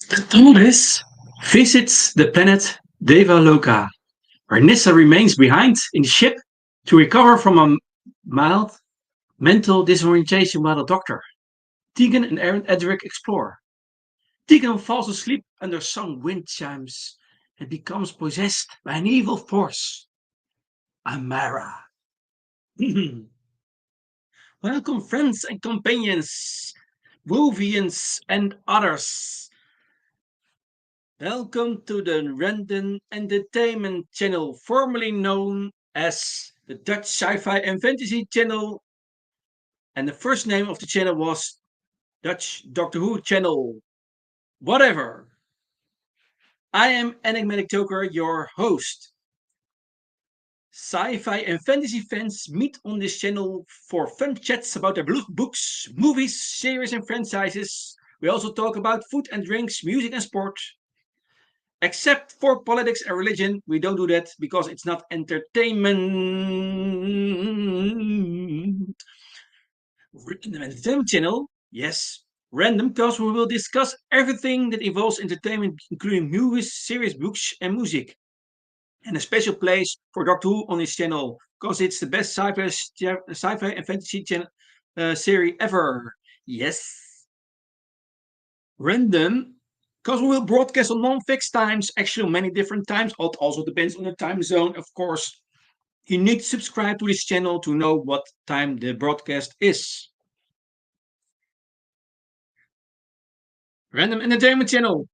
The TARDIS visits the planet Devaloka, where Nissa remains behind in the ship to recover from a mild mental disorientation by the Doctor. Tegan and Aaron Edric explore. Tegan falls asleep under some wind chimes and becomes possessed by an evil force, Amara. Welcome, friends and companions, Wolvians and others. Welcome to the Random Entertainment Channel, formerly known as the Dutch Sci-Fi and Fantasy Channel, and the first name of the channel was Dutch Doctor Who Channel. Whatever. I am Enigmatic Joker, your host. Sci-fi and fantasy fans meet on this channel for fun chats about their books, movies, series, and franchises. We also talk about food and drinks, music and sport. Except for politics and religion, we don't do that because it's not entertainment. Random Entertainment Channel, yes, random because we will discuss everything that involves entertainment, including movies, series, books, and music. And a special place for Doctor Who on this channel because it's the best sci-fi and fantasy series ever. Yes. Random because we will broadcast on non-fixed times, actually on many different times. It also depends on the time zone, of course. You need to subscribe to this channel to know what time the broadcast is. Random Entertainment Channel.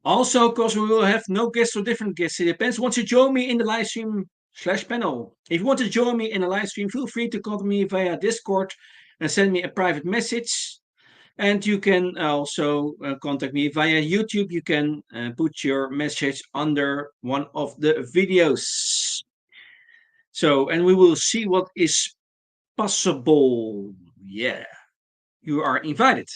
Also, because we will have no guests or different guests. It depends. Want to join me in the live stream / panel. If you want to join me in a live stream, feel free to contact me via Discord and send me a private message. And you can also contact me via YouTube. You can put your message under one of the videos. So, and we will see what is possible. Yeah, you are invited.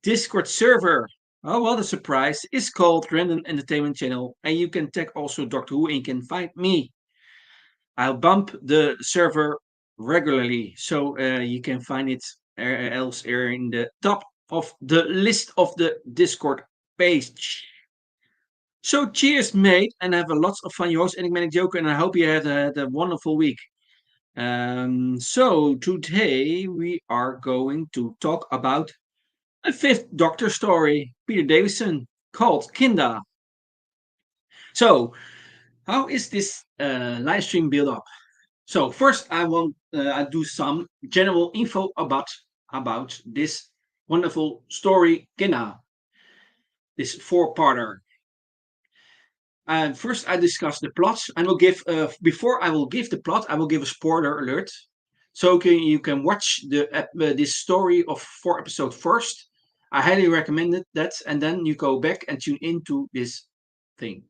Discord server. Oh, what a surprise. It's called Random Entertainment Channel. And you can tag also Doctor Who and you can find me. I'll bump the server regularly. So you can find it else here in the top of the list of the Discord page. So cheers, mate, and have a lots of fun. Your host, Enigmatic Joker, and I hope you had a wonderful week. So today we are going to talk about a fifth Doctor story, Peter Davison, called Kinda. So, how is this live stream build up? So first, I do some general info about this wonderful story, Kinda, this four-parter. First, I discuss the plot, and will give before I will give the plot, I will give a spoiler alert, so you can watch this story of 4 episodes first. I highly recommend that, and then you go back and tune into this thing.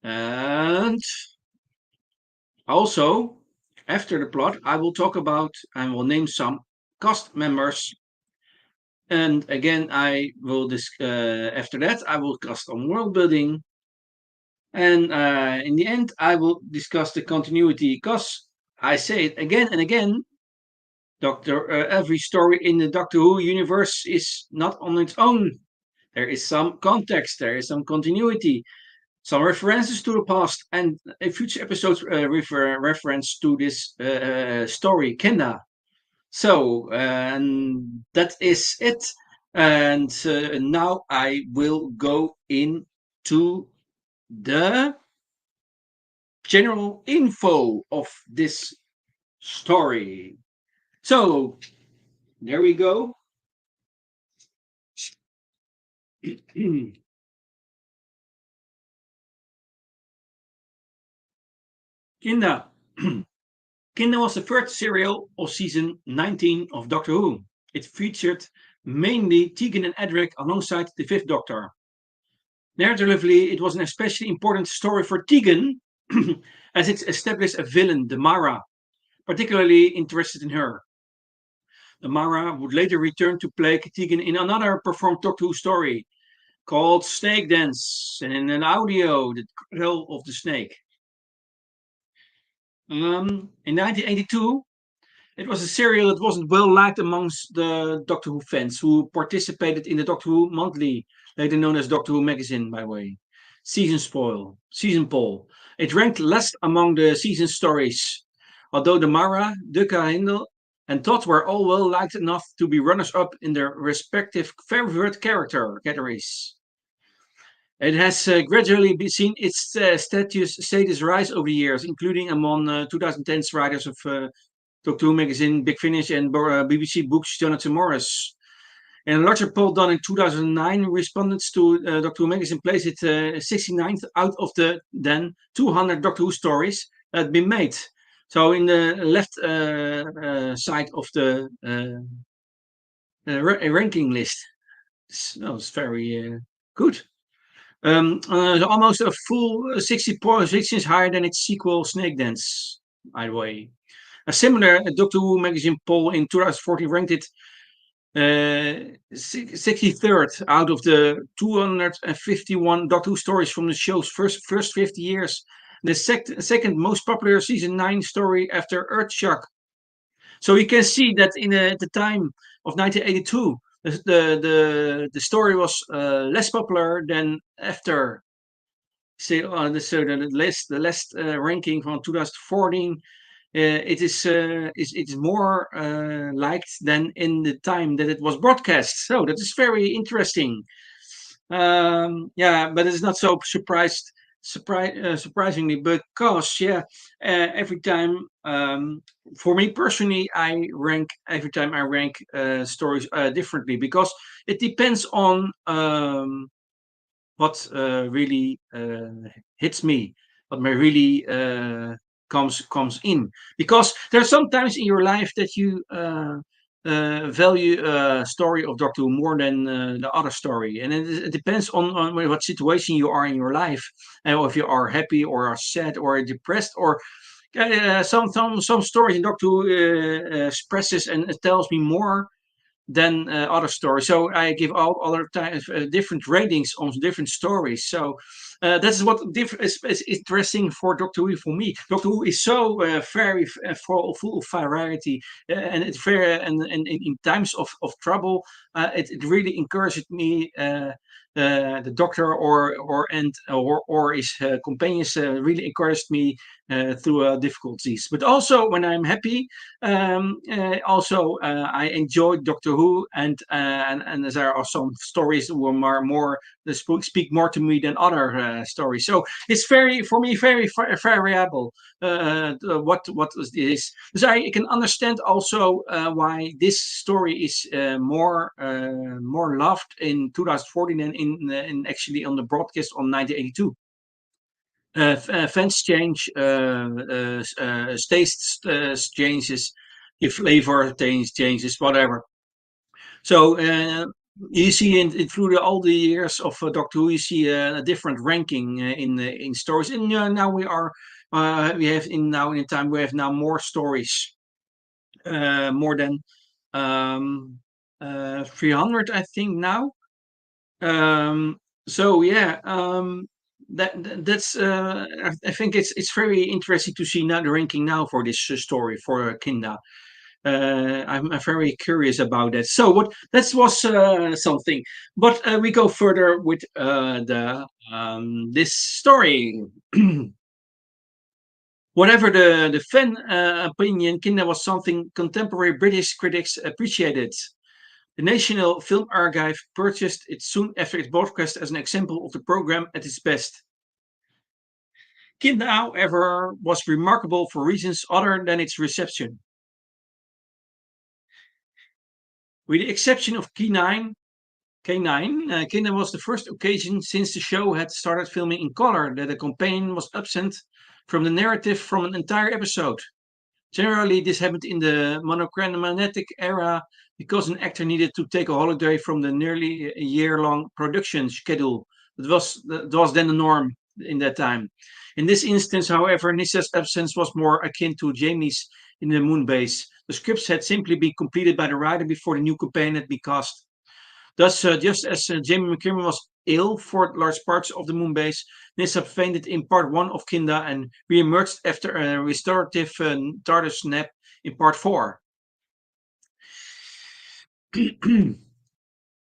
And also, after the plot, I will talk about and will name some cast members. And again, I will after that I will cast on world building. And in the end, I will discuss the continuity because I say it again and again. Every story in the Doctor Who universe is not on its own. There is some context, there is some continuity, some references to the past, and a future episodes reference to this story, Kenda. So, and that is it. And now I will go into the general info of this story. So, there we go. Kinda. Kinda was the first serial of season 19 of Doctor Who. It featured mainly Tegan and Edric alongside the Fifth Doctor. Narratively, it was an especially important story for Tegan as it established a villain, the Mara, particularly interested in her. The Mara would later return to plague Tegan in another performed Doctor Who story called Snake Dance, and in an audio, The Cradle of the Snake. In 1982, It was a serial that wasn't well liked amongst the Doctor Who fans who participated in the Doctor Who Monthly, later known as Doctor Who Magazine, by the way. Season poll. It ranked less among the season stories, although the Mara, Dukkha Hindle, and Todd were all well liked enough to be runners up in their respective favorite character categories. It has gradually seen its status rise over the years, including among 2010's writers of Doctor Who Magazine, Big Finish, and BBC Books, Jonathan Morris. In a larger poll done in 2009, respondents to Doctor Who Magazine placed it 69th out of the then 200 Doctor Who stories that had been made. So in the left side of the ranking list. It's very good. Almost a full 60 positions higher than its sequel, Snake Dance, by the way. A similar Doctor Who magazine poll in 2014 ranked it 63rd out of the 251 Doctor Who stories from the show's first 50 years. The second most popular season 9 story after Earthshock. So you can see that in the time of 1982, the story was less popular than after. So the last ranking from 2014, it is more liked than in the time that it was broadcast. So that is very interesting. Yeah, but it's not so surprisingly, because every time, for me personally, I rank every time I rank stories differently, because it depends on what really hits me, what may really comes in. Because there's sometimes in your life that you value a story of Doctor Who more than the other story, and it depends on what situation you are in your life, and if you are happy or are sad or depressed, or some stories in Doctor Who expresses and it tells me more than other stories. So I give all other times different ratings on different stories. So that's what is interesting for Doctor Who for me. Doctor Who is so very full of variety, and it's very and in times of trouble, it really encouraged me. The doctor or his companions really encouraged me through difficulties. But also when I'm happy, I enjoyed Doctor Who, and there are some stories who are more speak more to me than other stories. So it's very for me very variable. What was this? So I can understand also why this story is more loved in 2014 than in actually on the broadcast on 1982. Fans change, taste changes, your flavor changes, whatever. So you see through all the years of Doctor Who, you see a different ranking in stories. And now we have in time we have now more stories, more than 300, I think now. So yeah, that's I think it's very interesting to see now the ranking now for this story for Kinda. I'm very curious about that. So what that was something, but we go further with the this story. Whatever the fan opinion, Kinda was something contemporary British critics appreciated. The National Film Archive purchased it soon after its broadcast as an example of the program at its best. Kinda, however, was remarkable for reasons other than its reception. With the exception of K9, Kinda was the first occasion since the show had started filming in color that a companion was absent from the narrative from an entire episode. Generally, this happened in the monochromatic era because an actor needed to take a holiday from the nearly a year-long production schedule. That was then the norm in that time. In this instance, however, Nissa's absence was more akin to Jamie's in the moon base. The scripts had simply been completed by the writer before the new companion had been cast. Thus, just as Jamie McCrimmon was ill for large parts of the moon base, Nissa fainted in part 1 of Kinda and re-emerged after a restorative TARDIS nap in part 4.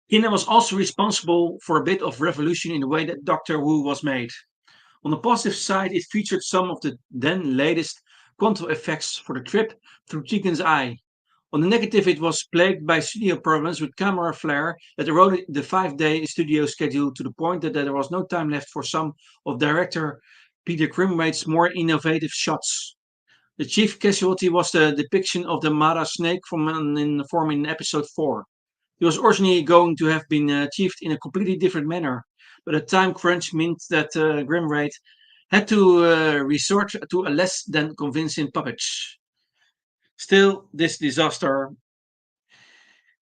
Kinna was also responsible for a bit of revolution in the way that Doctor Who was made. On the positive side, it featured some of the then latest quantum effects for the trip through Tegan's eye. On the negative, it was plagued by studio problems with camera flare that eroded the 5-day studio schedule to the point that there was no time left for some of director Peter Grimwade's more innovative shots. The chief casualty was the depiction of the Mara snake in form in episode 4. It was originally going to have been achieved in a completely different manner, but a time crunch meant that Grimwade had to resort to a less than convincing puppets. Still, this disaster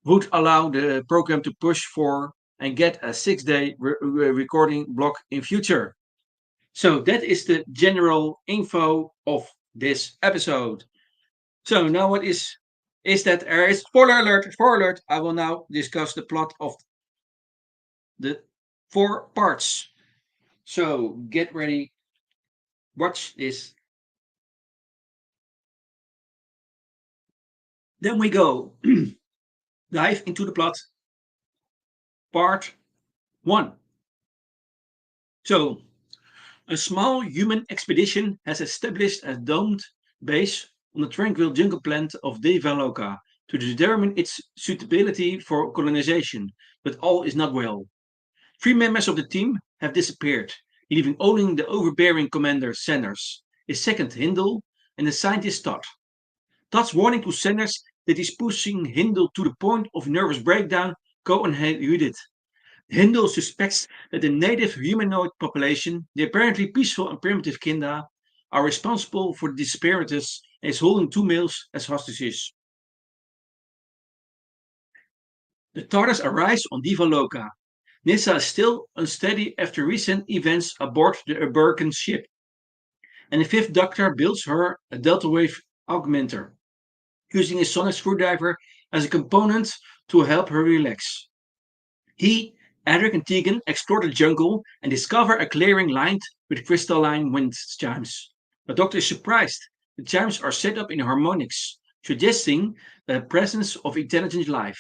would allow the program to push for and get a 6-day recording block in future. So that is the general info of this episode. So now what is that there is spoiler alert, spoiler alert. I will now discuss the plot of the 4 parts. So get ready, watch this. Then we go dive into the plot. Part 1. So a small human expedition has established a domed base on the tranquil jungle planet of Devaloka to determine its suitability for colonization, but all is not well. 3 members of the team have disappeared, leaving only the overbearing commander Sanders, his second Hindle, and the scientist Todd. Todd's warning to Sanders that he's pushing Hindle to the point of nervous breakdown coincided. Hindle suspects that the native humanoid population, the apparently peaceful and primitive Kinda, are responsible for the disappearances and is holding 2 males as hostages. The TARDIS arrives on Divaloka. Nissa is still unsteady after recent events aboard the Aberkan ship, and the Fifth Doctor builds her a delta wave augmenter, using a sonic screwdriver as a component to help her relax. He, Edric, and Tegan explore the jungle and discover a clearing lined with crystalline wind chimes. The Doctor is surprised. The chimes are set up in harmonics, suggesting the presence of intelligent life.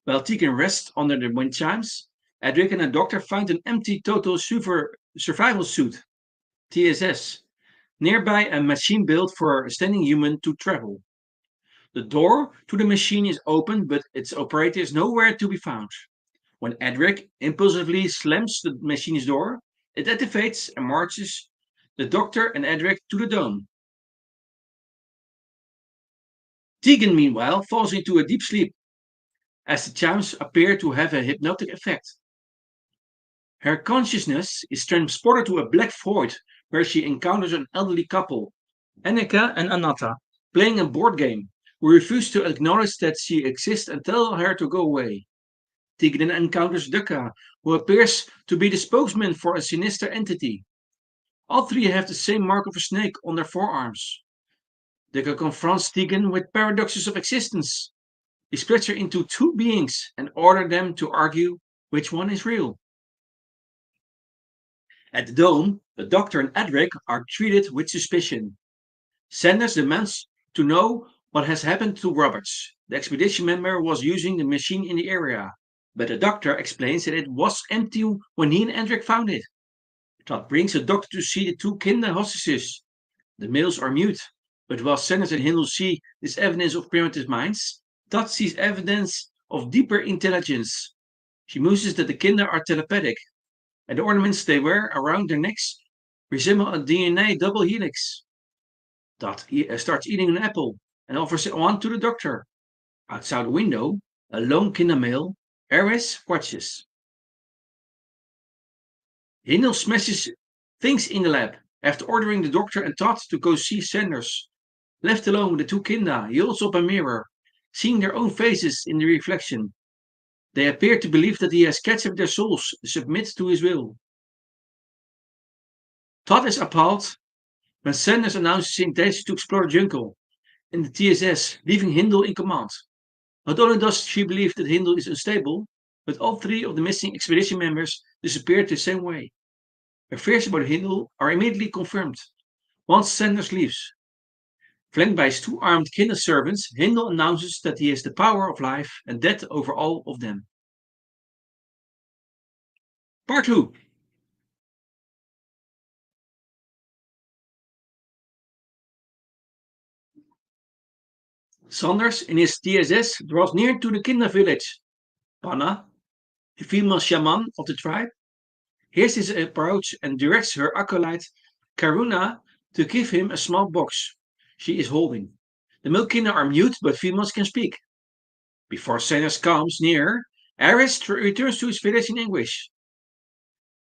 While Tegan rests under the wind chimes, Edric and the Doctor find an empty total survival suit, TSS, nearby a machine built for a standing human to travel. The door to the machine is open, but its operator is nowhere to be found. When Edric impulsively slams the machine's door, it activates and marches the Doctor and Edric to the dome. Tegan, meanwhile, falls into a deep sleep, as the chimes appear to have a hypnotic effect. Her consciousness is transported to a black void where she encounters an elderly couple, Annika and Anatta, playing a board game, who refuse to acknowledge that she exists and tell her to go away. Tegan then encounters Dukkha, who appears to be the spokesman for a sinister entity. All 3 have the same mark of a snake on their forearms. Dukkha confronts Tegan with paradoxes of existence. He splits her into 2 beings and orders them to argue which one is real. At the dome, the Doctor and Edric are treated with suspicion. Sanders demands to know what has happened to Roberts. The expedition member was using the machine in the area, but the Doctor explains that it was empty when he and Edric found it. Todd brings the Doctor to see the 2 Kinder hostages. The males are mute, but while Sanders and Hindle see this evidence of primitive minds, Todd sees evidence of deeper intelligence. She muses that the Kinder are telepathic, and the ornaments they wear around their necks resemble a DNA double helix. Todd starts eating an apple and offers one to the Doctor. Outside the window, a lone Kinder male, Eris, watches. Hindle smashes things in the lab after ordering the Doctor and Todd to go see Sanders. Left alone with the 2 Kinda, he holds up a mirror, seeing their own faces in the reflection. They appear to believe that he has captured their souls and submit to his will. Todd is appalled when Sanders announces his intention to explore the jungle in the TSS, leaving Hindle in command. Not only does she believe that Hindle is unstable, but all 3 of the missing expedition members disappeared the same way. Her fears about Hindle are immediately confirmed once Sanders leaves. Flanked by his two armed kinder servants, Hindel announces that he has the power of life and death over all of them. Part 2. Sanders in his TSS draws near to the Kinder village. Panna, the female shaman of the tribe, hears his approach and directs her acolyte Karuna to give him a small box she is holding. The male Kinder are mute, but females can speak. Before Sanders comes near, Aris returns to his village in anguish.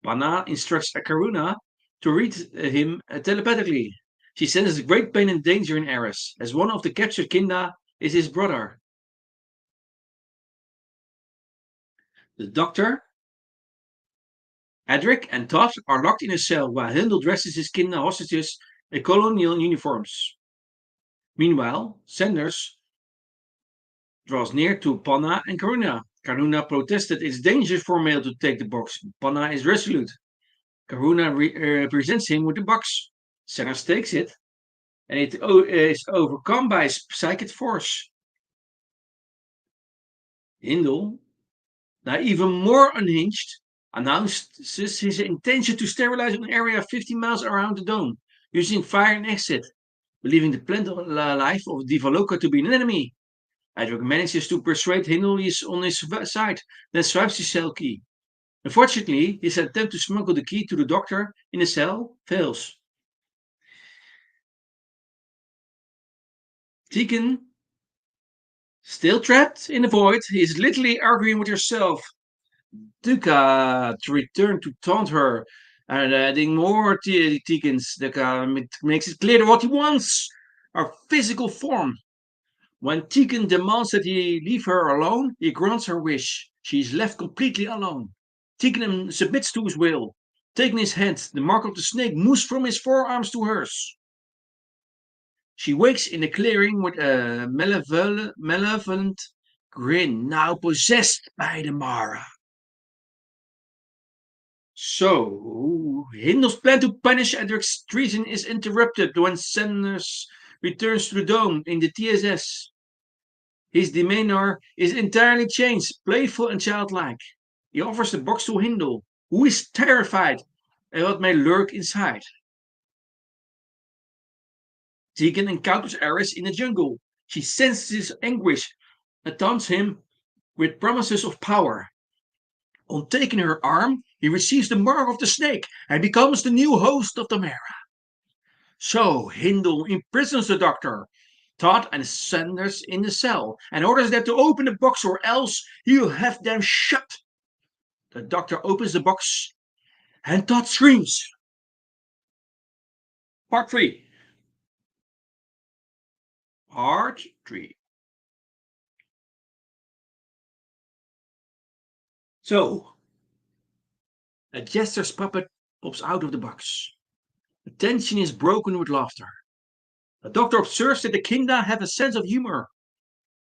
Panna instructs Karuna to read him telepathically. She senses great pain and danger in Aris, as one of the captured Kinda is his brother. The doctor, Edric, and Todd are locked in a cell while Hindle dresses his Kinda hostages in colonial uniforms. Meanwhile, Sanders draws near to Panna and Karuna. Karuna protests that it's dangerous for a male to take the box. Panna is resolute. Karuna presents him with the box. Sanders takes it, and it is overcome by psychic force. Hindle, now even more unhinged, announces his intention to sterilize an area 50 miles around the dome, using fire and acid, believing the plant life of Divaloka to be an enemy. Edric manages to persuade Hindle he is on his side, then swipes his cell key. Unfortunately, his attempt to smuggle the key to the doctor in the cell fails. Tegan, still trapped in the void, is literally arguing with herself. Duka to return to taunt her and adding more Tegan's. Duka makes it clear what he wants, her physical form. When Tegan demands that he leave her alone, he grants her wish. She is left completely alone. Tegan submits to his will. Taking his hand, the mark of the snake moves from his forearms to hers. She wakes in the clearing with a malevolent grin, now possessed by the Mara. So, Hindel's plan to punish Edric's treason is interrupted when Sanders returns to the dome in the TSS. His demeanor is entirely changed, playful and childlike. He offers the box to Hindel, who is terrified at what may lurk inside. Tegan encounters Aris in the jungle. She senses his anguish and taunts him with promises of power. On taking her arm, he receives the mark of the snake and becomes the new host of the Mara. So Hindel imprisons the doctor, Todd and Sanders in the cell, and orders them to open the box or else he'll have them shut. The doctor opens the box and Todd screams. Part 3. Part 3. So, a jester's puppet pops out of the box. The tension is broken with laughter. The doctor observes that the Kinda have a sense of humor,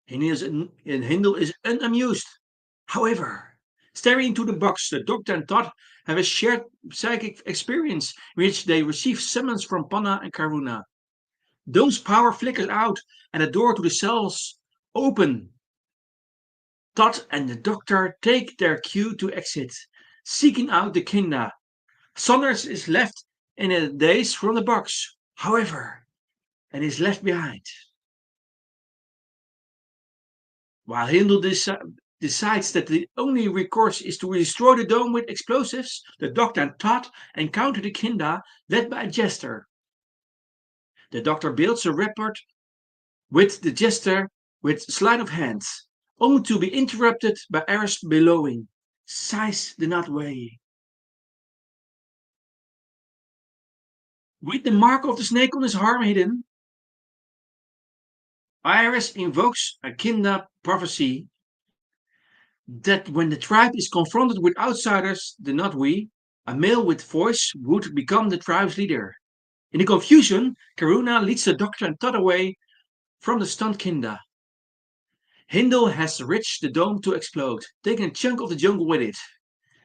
and Hindel is unamused. However, staring into the box, the doctor and Todd have a shared psychic experience in which they receive summons from Panna and Karuna. Dome's power flickers out, and the door to the cells open. Todd and the doctor take their cue to exit, seeking out the Kinda. Saunders is left in a daze from the box, however, and is left behind. While Hindel decides that the only recourse is to destroy the dome with explosives, the doctor and Todd encounter the Kinda led by a jester. The doctor builds a rapport with the jester with sleight of hand, only to be interrupted by Aris bellowing, "Size the not way." With the mark of the snake on his arm hidden, Iris invokes a Kinda prophecy that when the tribe is confronted with outsiders, the not we, a male with voice would become the tribe's leader. In the confusion, Karuna leads the doctor and Todd away from the stunned Kinda. Hindel has reached the dome to explode, taking a chunk of the jungle with it,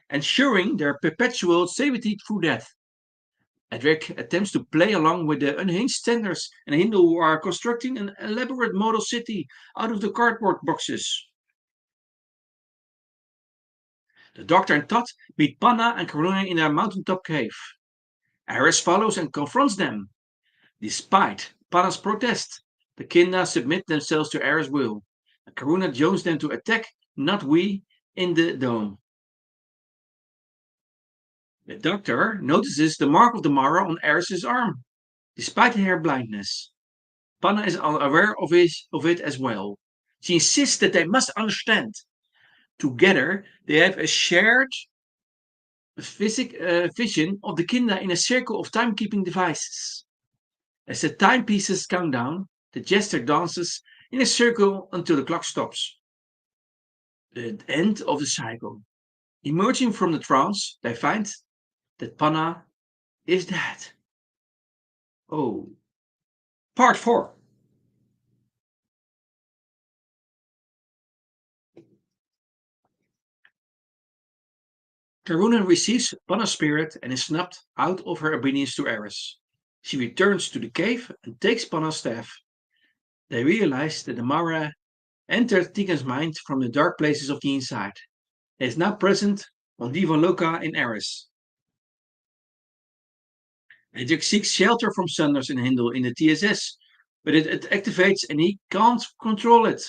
ensuring their perpetual safety through death. Edric attempts to play along with the unhinged standards and Hindle who are constructing an elaborate model city out of the cardboard boxes. The Doctor and Todd meet Panna and Karuna in their mountaintop cave. Ares follows and confronts them. Despite Panna's protest, the Kinda submit themselves to Ares' will. And Karuna joins them to attack Not We in the dome. The Doctor notices the mark of the Mara on Ares' arm, despite her blindness. Panna is unaware of it as well. She insists that they must understand. Together, they have a shared vision of the Kinda in a circle of timekeeping devices. As the timepieces count down, the jester dances in a circle until the clock stops. The end of the cycle. Emerging from the trance, they find that Panna is dead. Oh, part 4. Karuna receives Panna's spirit and is snapped out of her obedience to Ares. She returns to the cave and takes Panna's staff. They realize that the Mara entered Tegan's mind from the dark places of the inside. It is now present on Divaloka in Ares. Edric seeks shelter from Sanders and Hindle in the TSS, but it activates and he can't control it.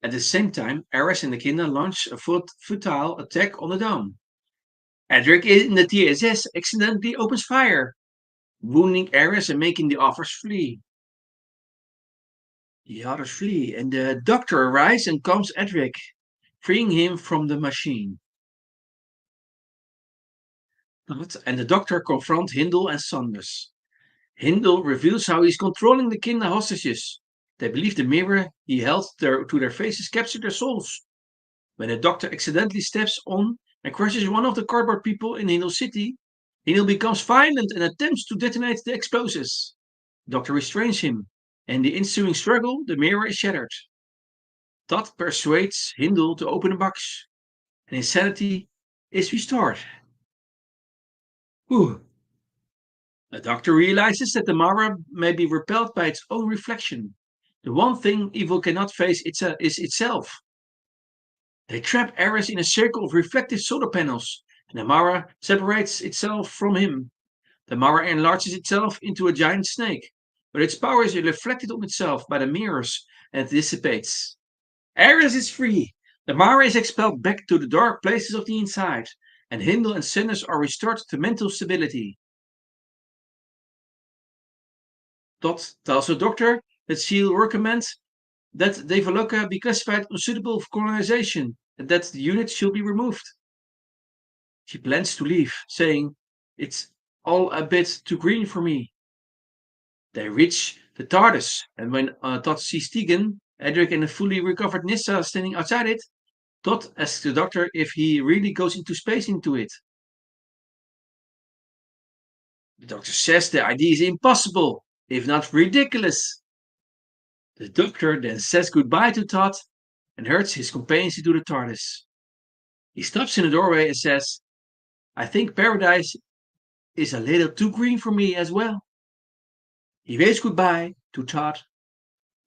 At the same time, Ares and the Kinda launch a futile attack on the dome. Edric in the TSS accidentally opens fire, wounding Ares and making the others flee. The others flee, and the Doctor arrives and calms Edric, freeing him from the machine. And the Doctor confronts Hindle and Sanders. Hindle reveals how he's controlling the Kinda hostages. They believe the mirror he held to their faces captured their souls. When the Doctor accidentally steps on and crushes one of the cardboard people in Hindle City, Hindle becomes violent and attempts to detonate the explosives. The Doctor restrains him, and in the ensuing struggle, the mirror is shattered. Todd persuades Hindle to open the box, and his sanity is restored. Whew. The Doctor realizes that the Mara may be repelled by its own reflection. The one thing evil cannot face is itself. They trap Ares in a circle of reflective solar panels, and the Mara separates itself from him. The Mara enlarges itself into a giant snake, but its power is reflected on itself by the mirrors and it dissipates. Ares is free. The Mara is expelled back to the dark places of the inside, and Hindle and Sinners are restored to mental stability. Todd tells the Doctor that she'll recommend that Devaloka be classified unsuitable for colonization and that the unit should be removed. She plans to leave, saying, "It's all a bit too green for me." They reach the TARDIS, and when Todd sees Tegan, Edric, and a fully recovered Nissa standing outside it, Todd asks the Doctor if he really goes into space into it. The Doctor says the idea is impossible, if not ridiculous. The Doctor then says goodbye to Todd and herds his companions into the TARDIS. He stops in the doorway and says, "I think paradise is a little too green for me as well." He waves goodbye to Todd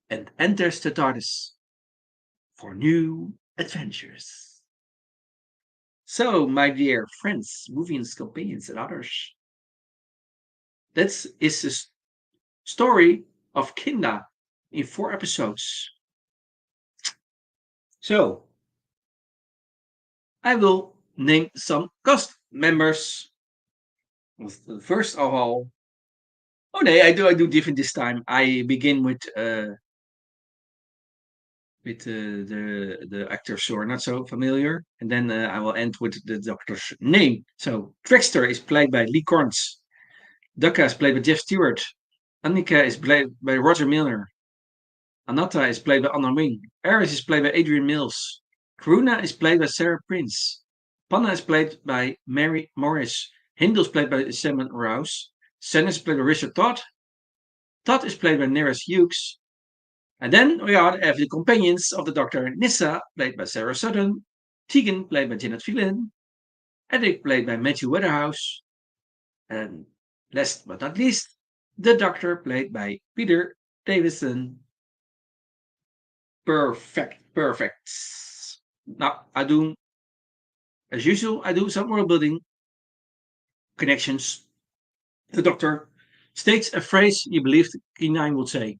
and enters the TARDIS for new adventures. So, my dear friends, movies, companions, and others, that is the story of Kinda in 4 episodes. So, I will name some cast members. First of all, oh no, I do different this time. I begin with the actors who are not so familiar, and then I will end with the Doctor's name. So, Trickster is played by Lee Corns. Ducka is played by Jeff Stewart. Annika is played by Roger Milner. Anatta is played by Anna Wing. Ares is played by Adrian Mills. Karuna is played by Sarah Prince. Panna is played by Mary Morris. Hindle is played by Simon Rouse. Sen is played by Richard Todd. Todd is played by Neris Hughes. And then we have the companions of the Doctor, Nissa, played by Sarah Sutton. Tegan, played by Janet Phelan. Edric, played by Matthew Weatherhouse. And Last but not least, the Doctor, played by Peter Davison. Perfect, perfect. Now, as usual, I do some world building connections. The Doctor states a phrase you believed K9 would say.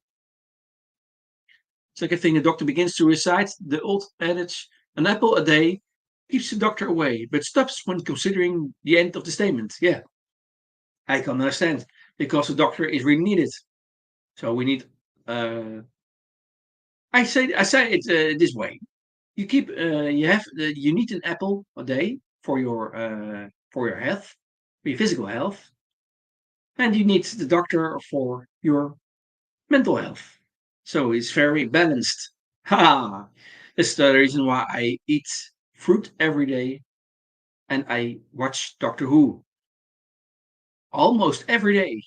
Second thing, the Doctor begins to recite the old adage, an apple a day keeps the Doctor away, but stops when considering the end of the statement. Yeah, I can understand, because the Doctor is really needed. So we need. I say it this way. You need an apple a day for your health, for your physical health, and you need the doctor for your mental health. So it's very balanced. Ha! That's the reason why I eat fruit every day and I watch Doctor Who almost every day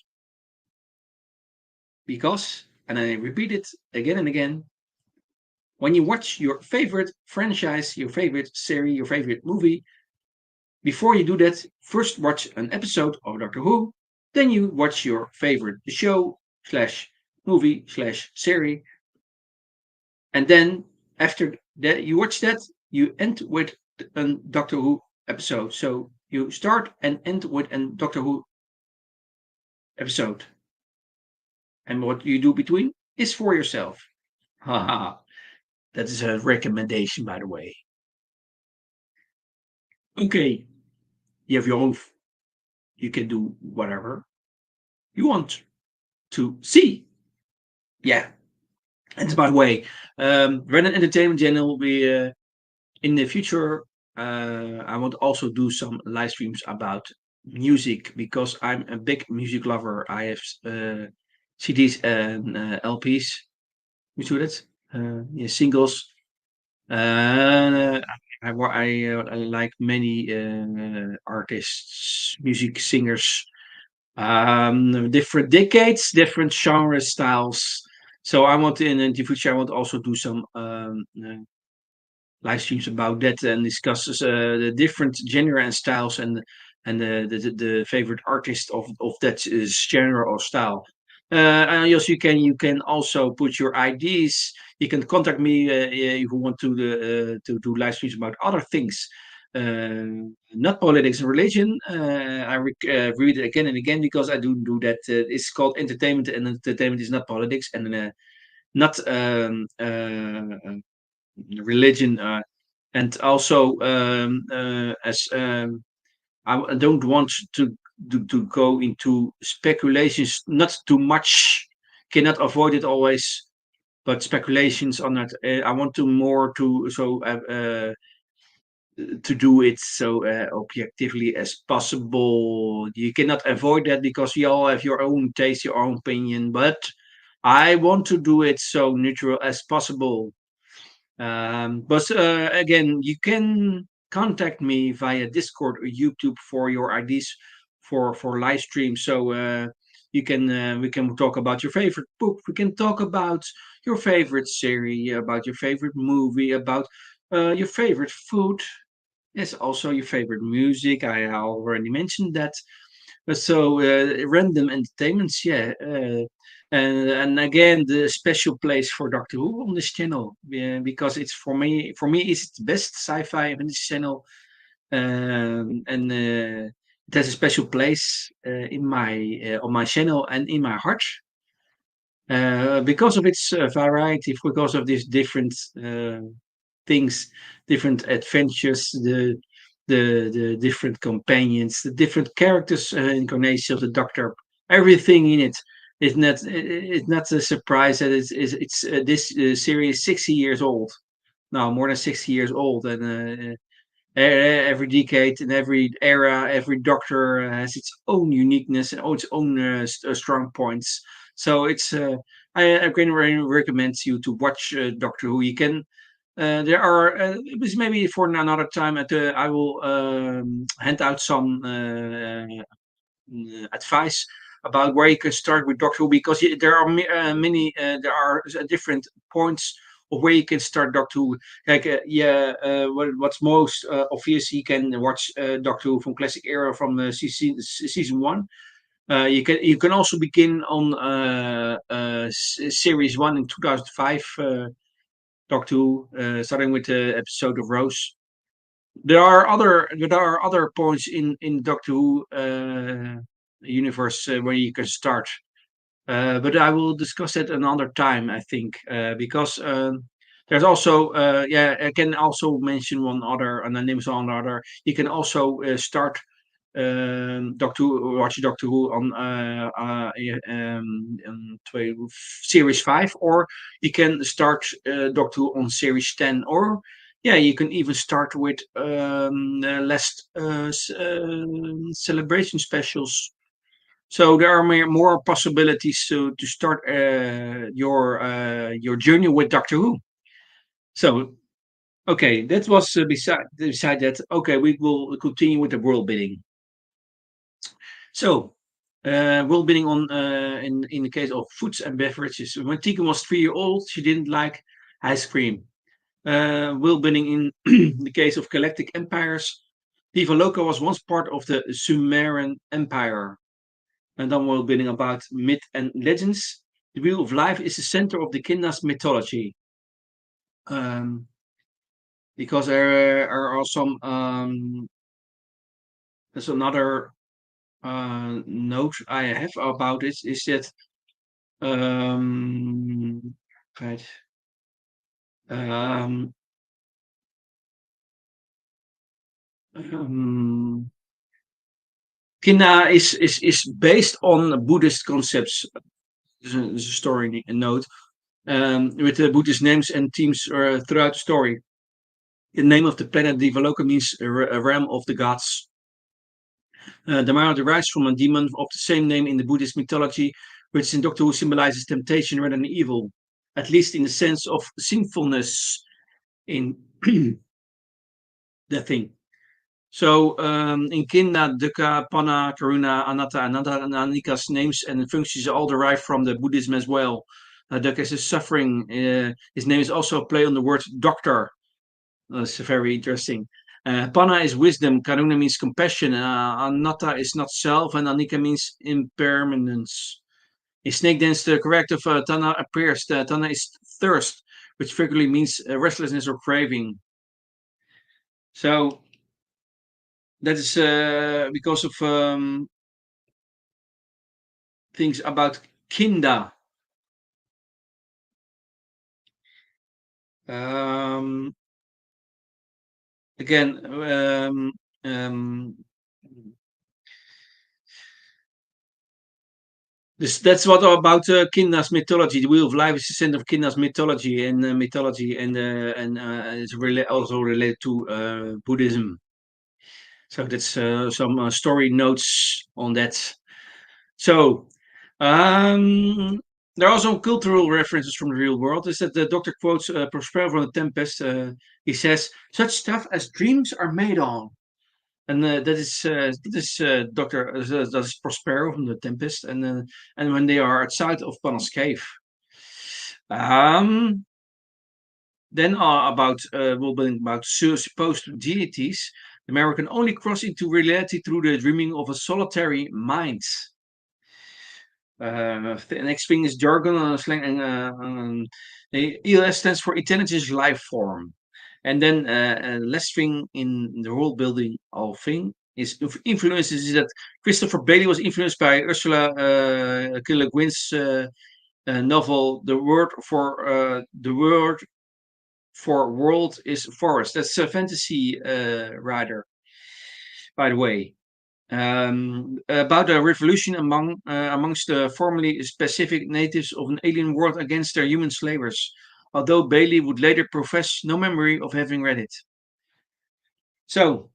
because, and I repeat it again and again, when you watch your favorite franchise, your favorite series, your favorite movie, before you do that, first watch an episode of Doctor Who, then you watch your favorite show slash movie slash series, and then after that you watch that, you end with a Doctor Who episode. So you start and end with a Doctor Who episode, and what you do between is for yourself. Haha, that is a recommendation, by the way. Okay, you have your own. You can do whatever you want to see. Yeah, and by the way, Reddit Entertainment Channel will be in the future. I want to also do some live streams about music because I'm a big music lover. I have CDs and LPs. We do that. Yeah, singles. Uh, I like many artists, music singers, different decades, different genre styles. So I want in the future I want to also do some live streams about that and discusses the different genre and styles and the favorite artist of that genre or style. And yes, you can also put your IDs. You can contact me if you want to do live streams about other things, not politics and religion. Read it again and again because I do that. It's called entertainment, and entertainment is not politics and not religion. And also as I don't want to go into speculations, not too much, cannot avoid it always, but speculations on that. I want to more to do it so objectively as possible. You cannot avoid that because you all have your own taste, your own opinion, but I want to do it so neutral as possible. But again, you can contact me via Discord or YouTube for your ideas for live stream. So you can we can talk about your favorite book. We can talk about your favorite series, about your favorite movie, about your favorite food. Yes, also your favorite music. I already mentioned that. So random entertainments, yeah, and again the special place for Doctor Who on this channel because it's for me. For me, it's the best sci-fi fantasy channel, and it has a special place in my on my channel and in my heart because of its variety, because of these different things, different adventures, the different companions, the different characters, incarnations of the Doctor, everything in it. It's not a surprise that it's this series 60 years old now, more than 60 years old, and every decade and every era, every Doctor has its own uniqueness and its own strong points. So I can really recommend you to watch Doctor Who. You can there are this maybe for another time. I will hand out some advice about where you can start with Doctor Who because there are many there are different points of where you can start Doctor Who. Like what's most obvious, you can watch Doctor Who from classic era from season one. You can also begin on series one in 2005, Doctor Who, starting with the episode of Rose. There are other points in Doctor Who universe where you can start, but I will discuss that another time, I think, because there's also yeah, I can also mention one other, and then name one other. You can also start watch Doctor Who on yeah, series 5, or you can start Doctor Who on series 10, or yeah, you can even start with last celebration specials. So there are more possibilities to start your journey with Doctor Who. So okay, that was beside that. Okay, we will continue with the world building. So, world building in the case of foods and beverages. When Tika was 3 years old, she didn't like ice cream. World building in the case of galactic empires. Divaloka was once part of the Sumerian Empire. And then world building about myth and legends. The Wheel of Life is the center of the Kinna's mythology. Um, because there are some there's another note I have about it is that right. Um, um, Kinna is based on Buddhist concepts. There's a story note with the Buddhist names and themes throughout the story. The name of the planet Devaloka means a realm of the gods. The Mara derives from a demon of the same name in the Buddhist mythology, which in Doctor Who symbolizes temptation rather than evil, at least in the sense of sinfulness in the thing. So in Kinda, Dukkha, Panna, Karuna, Anatta, and Ananika's names and functions all derive from the Buddhism as well. Dukkha is suffering. His name is also a play on the word doctor. That's very interesting. Panna is wisdom. Karuna means compassion. Anatta is not self, and Anika means impermanence. In Snake Dance, the corrective Tana appears. Tana is thirst, which figuratively means restlessness or craving. So that is because of things about Kinda. Um, again, um, that's what about Kinda's mythology. The Wheel of Life is the center of Kinda's mythology, and it's really also related to Buddhism. So that's some story notes on that. So um, there are also cultural references from the real world. Is that the doctor quotes Prospero from the Tempest? He says, "Such stuff as dreams are made on." And that is Doctor that is Prospero from the Tempest, and when they are outside of Panna's cave. Um, then about we'll be about supposed deities. The man can only cross into reality through the dreaming of a solitary mind. The next thing is jargon slang, and the ELS stands for intelligence life form. And then last thing in the world building of thing is influences is that Christopher Bailey was influenced by Ursula K. Le Guin's novel The word for world is forest. That's a fantasy writer, by the way. About a revolution amongst the formerly specific natives of an alien world against their human slavers, although Bailey would later profess no memory of having read it. So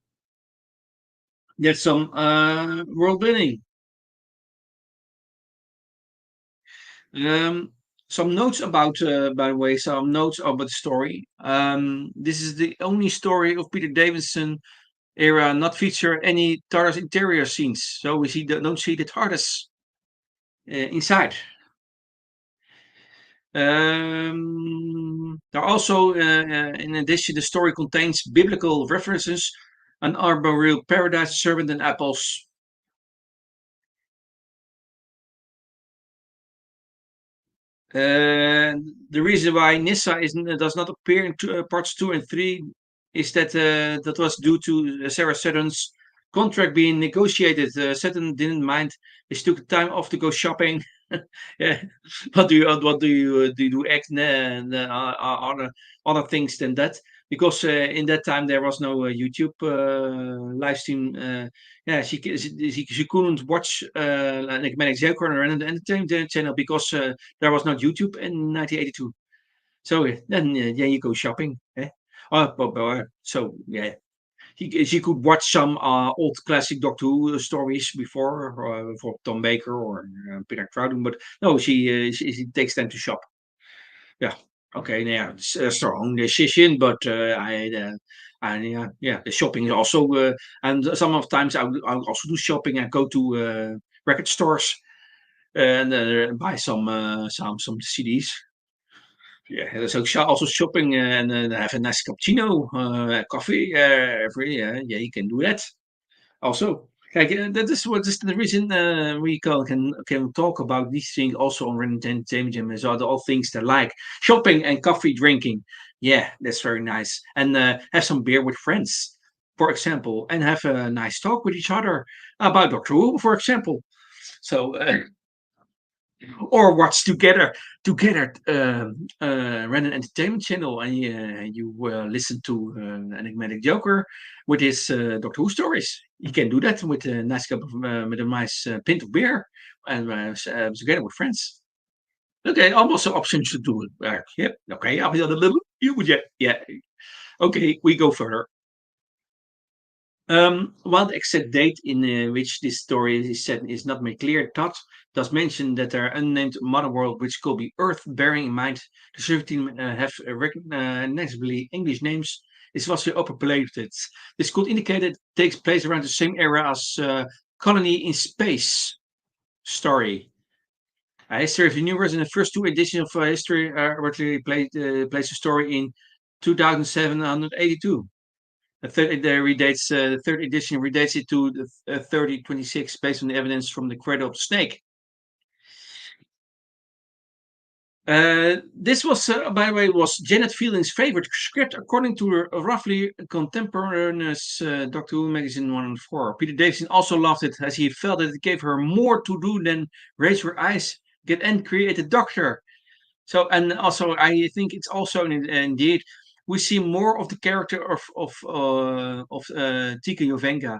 that's some world building. Um, some notes about, by the way, some notes about the story. This is the only story of Peter Davison era not feature any TARDIS interior scenes, so we don't see the TARDIS inside. There are also, in addition, the story contains biblical references, an arboreal paradise, serpent and apples. Uh, the reason why Nissa does not appear in parts 2 and 3 is that that was due to Sarah Saturn's contract being negotiated. Saturn didn't mind. She took time off to go shopping. Yeah. What do you do? Act other things than that? Because in that time there was no YouTube live stream. Yeah, she couldn't watch Enigmatic Joker on the entertainment channel because there was no YouTube in 1982. So then yeah, you go shopping. Eh? So yeah, she could watch some old classic Doctor Who stories before for Tom Baker or Peter Crowden, but no, she takes them to shop. Yeah, okay, yeah, it's a strong decision, but yeah, the shopping is also, and some of times I would also do shopping. I go to record stores and buy some CDs. Yeah, there's also shopping and have a nice cappuccino, coffee every. Yeah, you can do that. Also, kijk, that is what is the reason we can talk about these things also on entertainment gym as well. All things they like shopping and coffee drinking. Yeah, that's very nice. And have some beer with friends, for example, and have a nice talk with each other about Doctor Who, for example. So or watch together run an entertainment channel and you listen to Enigmatic Joker with his Doctor Who stories. You can do that with a nice cup of with a nice pint of beer and together with friends. Okay, almost an option to do it. Yep. Okay, I'll be a little. You yeah yeah. Okay, we go further. While the exact date in which this story is set is not made clear, Todd does mention that there are unnamed mother world which could be Earth, bearing in mind the survey team have recognizably English names. Is vastly overpopulated. This could indicate it takes place around the same era as Colony in Space story. History of the Universe in the first two editions of History originally placed the story in 2782. The third edition redates it to the 3026 based on the evidence from the Cradle of the Snake. This was, by the way, was Janet Fielding's favorite script, according to her roughly contemporaneous Doctor Who magazine 104. Peter Davison also loved it, as he felt that it gave her more to do than raise her eyes, get and create a Doctor. So, and also, I think it's also indeed we see more of the character of Tika Jovenka.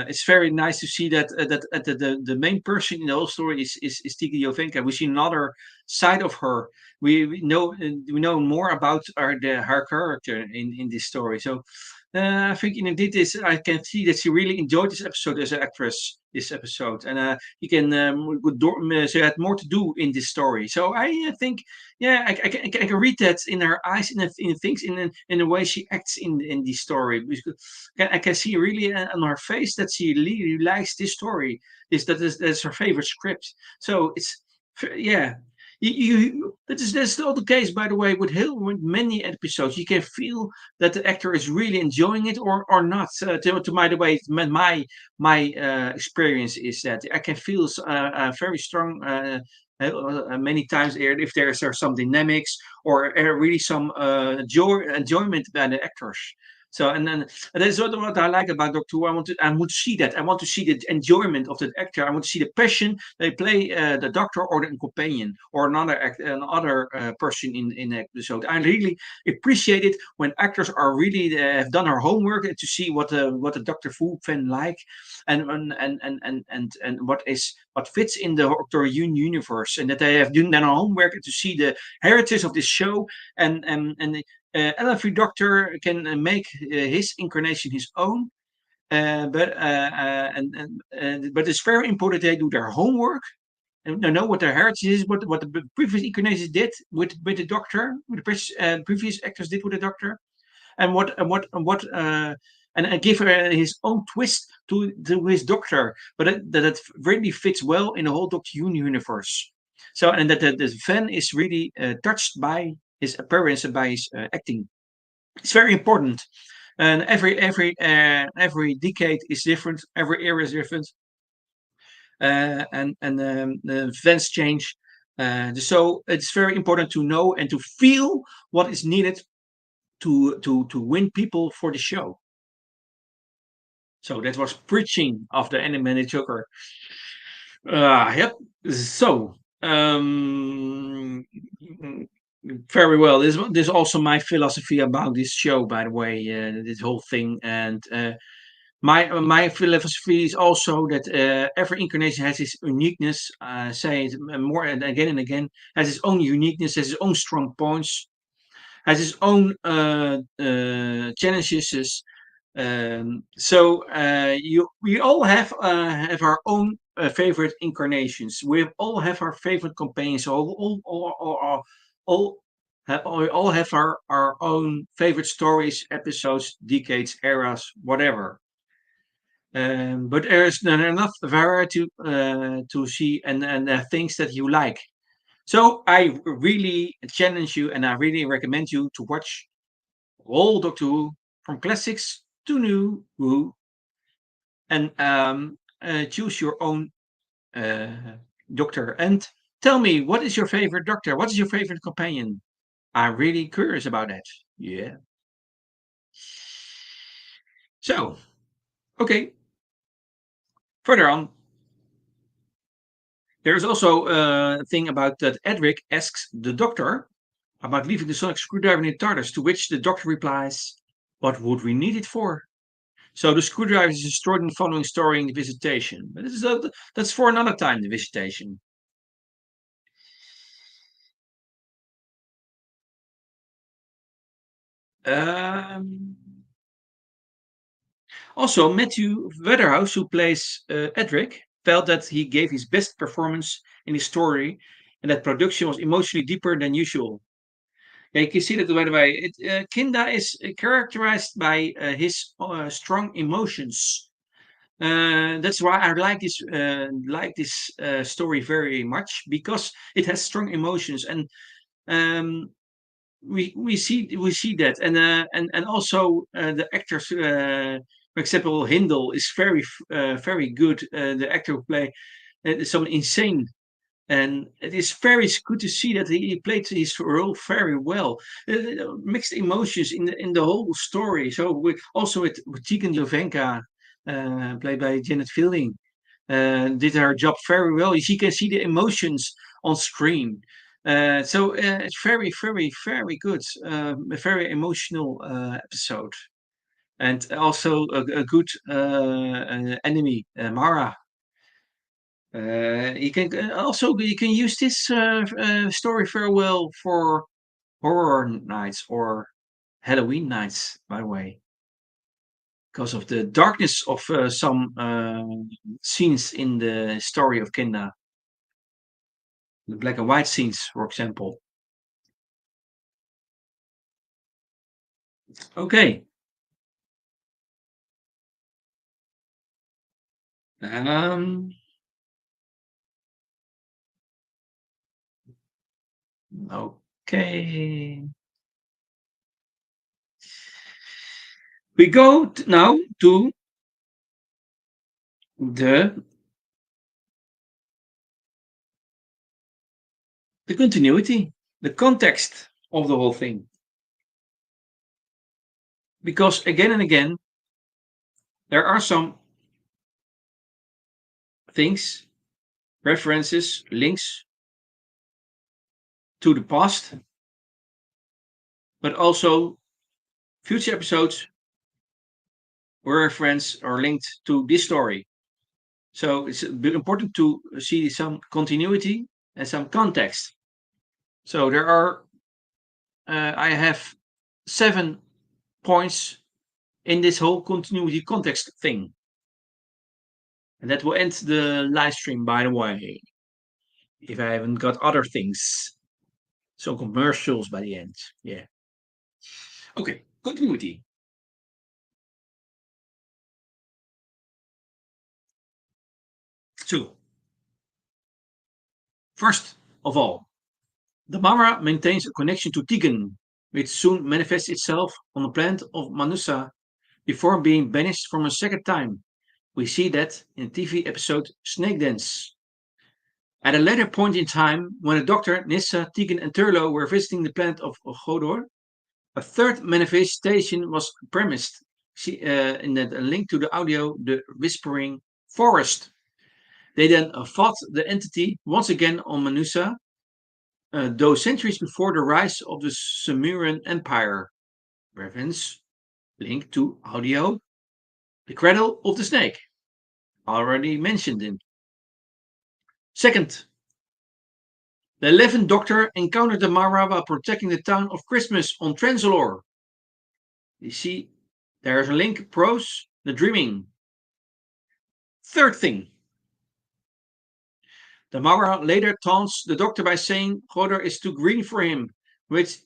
It's very nice to see that the main person in the whole story is Tika Jovenka. We see another side of her. We know more about her character in this story. So I think indeed this I can see that she really enjoyed this episode as an actress. This episode, and you can she had more to do in this story. So I think, yeah, I can read that in her eyes, in the things, in the way she acts in this story. Because I can see really on her face that she really likes this story. That's her favorite script. So it's yeah. That's still the case, by the way, with many episodes. You can feel that the actor is really enjoying it or not. By the way, my experience is that I can feel very strong many times if there's some dynamics or really some enjoyment by the actors. So and that's what I like about Doctor Who. I want to see that. I want to see the enjoyment of the actor. I want to see the passion they play the Doctor or the companion or another person in the episode. I really appreciate it when actors are really have done her homework to see what the Doctor Who fan like and what fits in the Doctor Who universe, and that they have done their homework to see the heritage of this show and every doctor can make his incarnation his own. But it's very important they do their homework and know what their heritage is, what the previous incarnations did with the doctor, what the previous actors did with the doctor, and give his own twist to his doctor, but that really fits well in the whole Doctor Who universe. So, and that the fan is really touched by his appearance and by his acting. It's very important. And every decade is different. Every era is different. And the events change. So it's very important to know and to feel what is needed to win people for the show. So that was preaching of the animated Joker. Yep. So, um, very well. This is also my philosophy about this show, by the way. This whole thing, and my philosophy is also that every incarnation has its uniqueness. Say it more and again, has its own uniqueness, has its own strong points, has its own challenges. We all have our own favorite incarnations. We all have our favorite companions. We all have our own favorite stories, episodes, decades, eras, whatever. But there is not enough variety to see and things that you like. So I really challenge you and I really recommend you to watch all Doctor Who from classics to new Who and choose your own uh, doctor. And tell me, what is your favorite doctor? What is your favorite companion? I'm really curious about that. Yeah. So, okay, further on, there's also a thing about that Edric asks the doctor about leaving the sonic screwdriver in the TARDIS, to which the doctor replies, "What would we need it for?" So the screwdriver is destroyed in the following story in the Visitation. But that's for another time, the Visitation. Um, Also, Matthew Weatherhouse, who plays Edric, felt that he gave his best performance in his story and that production was emotionally deeper than usual. Yeah, you can see that, by the way. Kinda is characterized by his strong emotions. That's why I like this story very much because it has strong emotions and um, we see that and also the actors for example Hindle is very good the actor who play someone insane and it is very good to see that he played his role very well. Mixed emotions in the whole story. So also with Tegan Jovenka, played by Janet Fielding, did her job very well. She can see the emotions on screen. It's very good. A very emotional episode, and also a good enemy, Mara. You can use this story very well for horror nights or Halloween nights. By the way, because of the darkness of some scenes in the story of Kinda, the black and white scenes, for example. Okay. Um, okay. We go now to the the continuity, the context of the whole thing. Because again and again, there are some things, references, links to the past, but also future episodes were referenced or linked to this story. So it's important to see some continuity and some context. So I have 7 points in this whole continuity context thing. And that will end the live stream, by the way, if I haven't got other things. Some commercials by the end. Yeah. Okay, continuity. So, first of all, the Mara maintains a connection to Tegan, which soon manifests itself on the planet of Manusa before being banished from a second time. We see that in the TV episode Snake Dance. At a later point in time, when the Doctor, Nissa, Tegan, and Turlo were visiting the planet of Hodor, a third manifestation was premised. In that link to the audio, the Whispering Forest. They then fought the entity once again on Manusa, those centuries before the rise of the Sumerian Empire. Reference link to audio, the cradle of the snake, already mentioned in. Second, the 11th Doctor encountered the Mara while protecting the town of Christmas on Transalore. You see, there's a link, prose, the dreaming. Third thing, the Mara later taunts the Doctor by saying Hodor is too green for him, which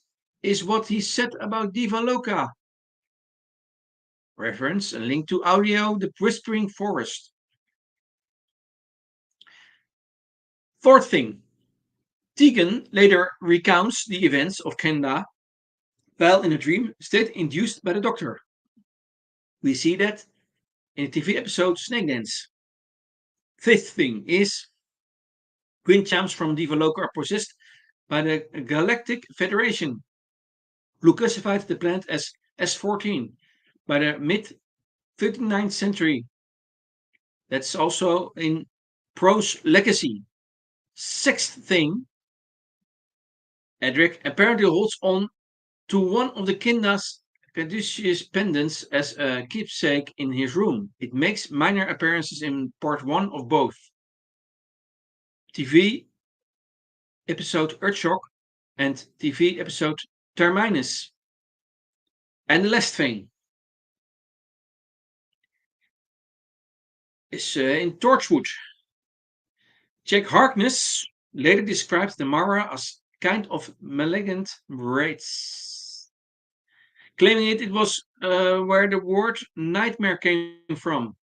is what he said about Diva Loka. Reference, a link to audio, the Whispering Forest. Fourth thing, Tegan later recounts the events of Kenda while in a dream state induced by the Doctor. We see that in the TV episode Snake Dance. Fifth thing is Queen Champs from Divaloka are possessed by the Galactic Federation, who classified the planet as S14 by the mid 39th century. That's also in Pro's Legacy. Sixth thing, Edric apparently holds on to one of the Kinda's caduceus pendants as a keepsake in his room. It makes minor appearances in part 1 of both. TV episode Earthshock and TV episode Terminus. And the last thing is in Torchwood. Jack Harkness later described the Mara as kind of malignant race, claiming it was where the word nightmare came from,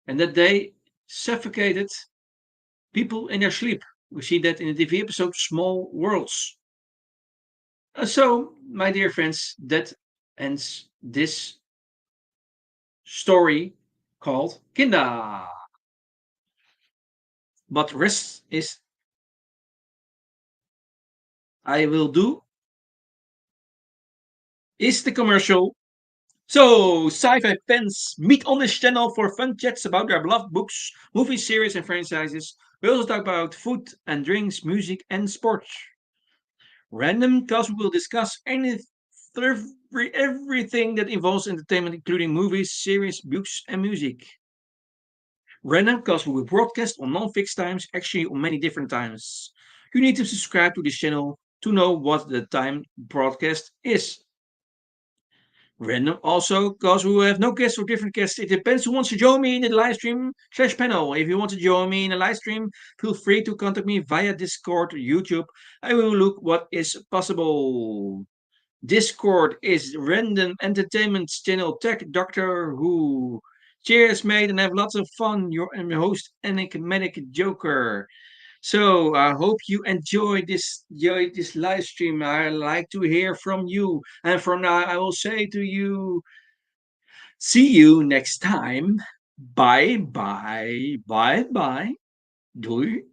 and that they suffocated people in their sleep. We see that in the TV episode Small Worlds. So, my dear friends, that ends this story called Kinda. But rest is I will do is the commercial. So, sci-fi fans, meet on this channel for fun chats about their beloved books, movies, series, and franchises. We also talk about food and drinks, music, and sports. Random because we will discuss everything that involves entertainment, including movies, series, books, and music. Random because we will broadcast on non-fixed times, actually on many different times. You need to subscribe to this channel to know what the time broadcast is. Random also because we will have no guests or different guests. It depends who wants to join me in the live stream / panel. If you want to join me in a live stream, feel free to contact me via Discord, YouTube. I will look what is possible. Discord is Random Entertainment Channel Tech Doctor Who. Cheers, mate, and have lots of fun. Your host, Enigmatic Joker. So I hope you enjoy this live stream. I like to hear from you. And for now, I will say to you, see you next time. Bye bye. Bye bye. Doei.